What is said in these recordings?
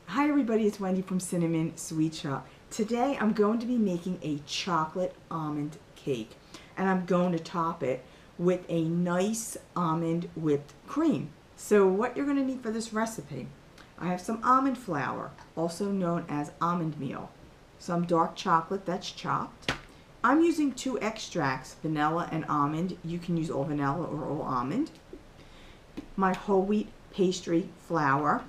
Hi everybody, it's Wendy from Cinnamon Sweet Shop. Today I'm going to be making a chocolate almond cake, and I'm going to top it with a nice almond whipped cream. So what you're going to need for this recipe: I have some almond flour, also known as almond meal, some dark chocolate that's chopped. I'm using two extracts, vanilla and almond. You can use all vanilla or all almond. My whole wheat pastry flour.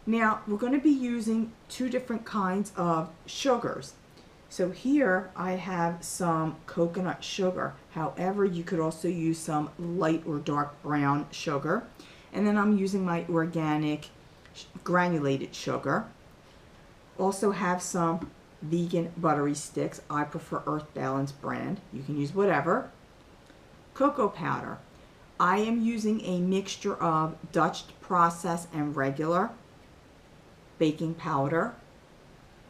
Now we're going to be using two different kinds of sugars. So here I have some coconut sugar. However, you could also use some light or dark brown sugar. And then I'm using my organic granulated sugar. Also have some vegan buttery sticks. I prefer Earth Balance brand. You can use whatever. Cocoa powder. I am using a mixture of Dutch process and regular. Baking powder,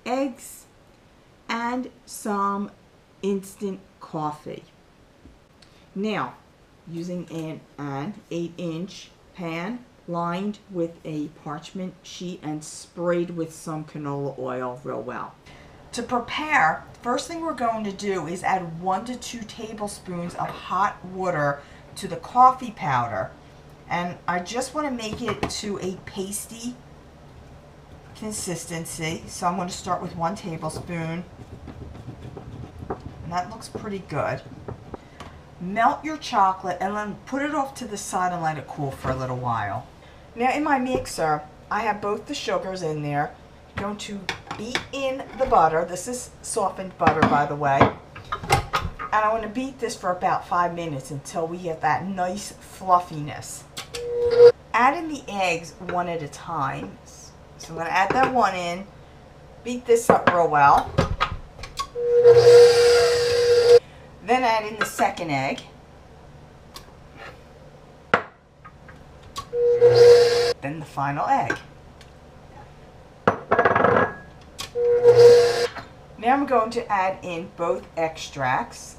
eggs, and some instant coffee. Now, using an 8-inch pan lined with a parchment sheet and sprayed with some canola oil real well. To prepare, first thing we're going to do is add 1 to 2 tablespoons of hot water to the coffee powder. And I just want to make it to a pasty consistency, so I'm going to start with 1 tablespoon, and that looks pretty good. Melt your chocolate and then put it off to the side and let it cool for a little while. Now in my mixer, I have both the sugars in there. I'm going to beat in the butter. This is softened butter, by the way, and I want to beat this for about 5 minutes until we get that nice fluffiness. Add in the eggs one at a time. So I'm going to add that one in, beat this up real well, then add in the second egg, then the final egg. Now I'm going to add in both extracts.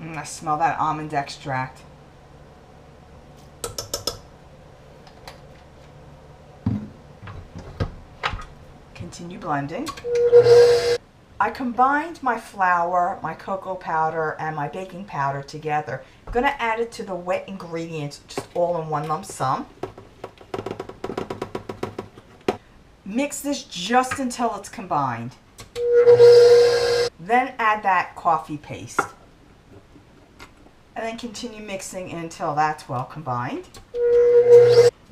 I smell that almond extract. Continue blending. I combined my flour, my cocoa powder, and my baking powder together. I'm going to add it to the wet ingredients just all in one lump sum. Mix this just until it's combined. Then add that coffee paste. And then continue mixing until that's well combined.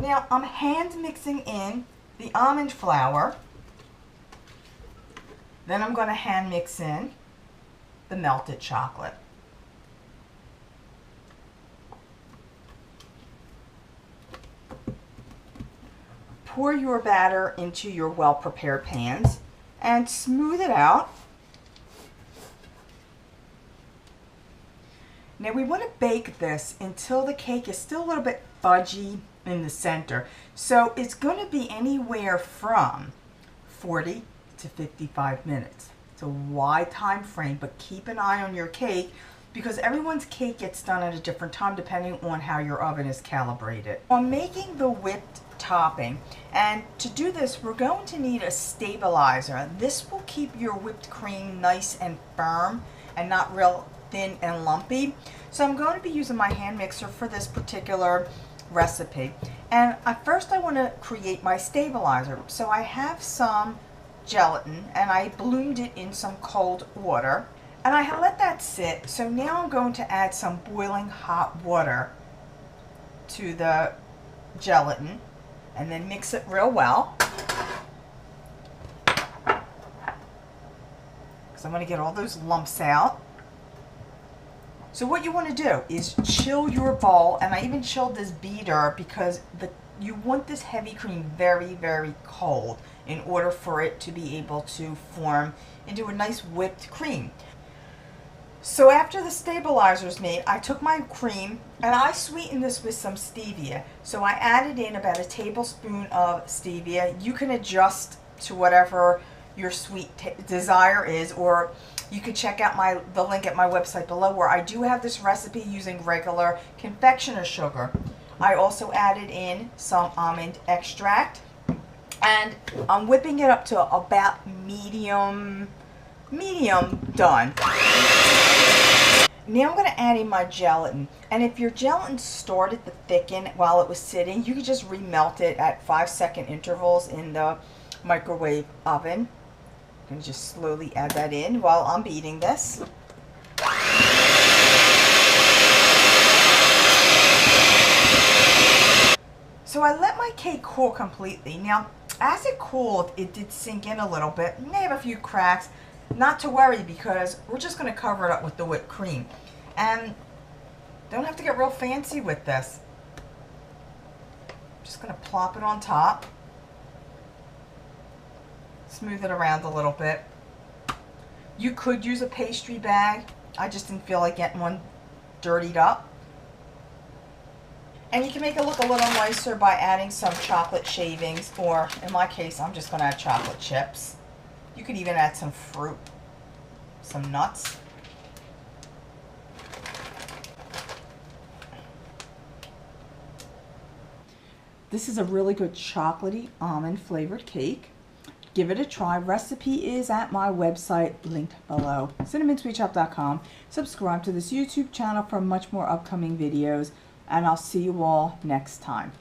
Now I'm hand mixing in the almond flour. Then I'm going to hand mix in the melted chocolate. Pour your batter into your well-prepared pans and smooth it out. Now we want to bake this until the cake is still a little bit fudgy in the center. So it's going to be anywhere from 40 to 55 minutes. It's a wide time frame, but keep an eye on your cake because everyone's cake gets done at a different time depending on how your oven is calibrated. I'm making the whipped topping, and to do this we're going to need a stabilizer. This will keep your whipped cream nice and firm and not real thin and lumpy. So I'm going to be using my hand mixer for this particular recipe. And first I want to create my stabilizer. So I have some gelatin and I bloomed it in some cold water. And I let that sit. So now I'm going to add some boiling hot water to the gelatin and then mix it real well. Because I'm going to get all those lumps out. So what you want to do is chill your bowl, and I even chilled this beater because you want this heavy cream very, very cold in order for it to be able to form into a nice whipped cream. So after the stabilizer is made, I took my cream and I sweetened this with some stevia. So I added in about a tablespoon of stevia. You can adjust to whatever your sweet desire is, or you could check out the link at my website below, where I do have this recipe using regular confectioner sugar. I also added in some almond extract, and I'm whipping it up to about medium done. Now I'm going to add in my gelatin, and if your gelatin started to thicken while it was sitting, you could just remelt it at 5-second intervals in the microwave oven. I'm going to just slowly add that in while I'm beating this. So I let my cake cool completely. Now, as it cooled, it did sink in a little bit. It may have a few cracks. Not to worry, because we're just going to cover it up with the whipped cream. And don't have to get real fancy with this. Just going to plop it on top. Smooth it around a little bit. You could use a pastry bag. I just didn't feel like getting one dirtied up. And you can make it look a little nicer by adding some chocolate shavings, or in my case, I'm just going to add chocolate chips. You could even add some fruit, some nuts. This is a really good chocolatey almond flavored cake. Give it a try. Recipe is at my website, linked below, cinnamonsweetshop.com. Subscribe to this YouTube channel for much more upcoming videos, and I'll see you all next time.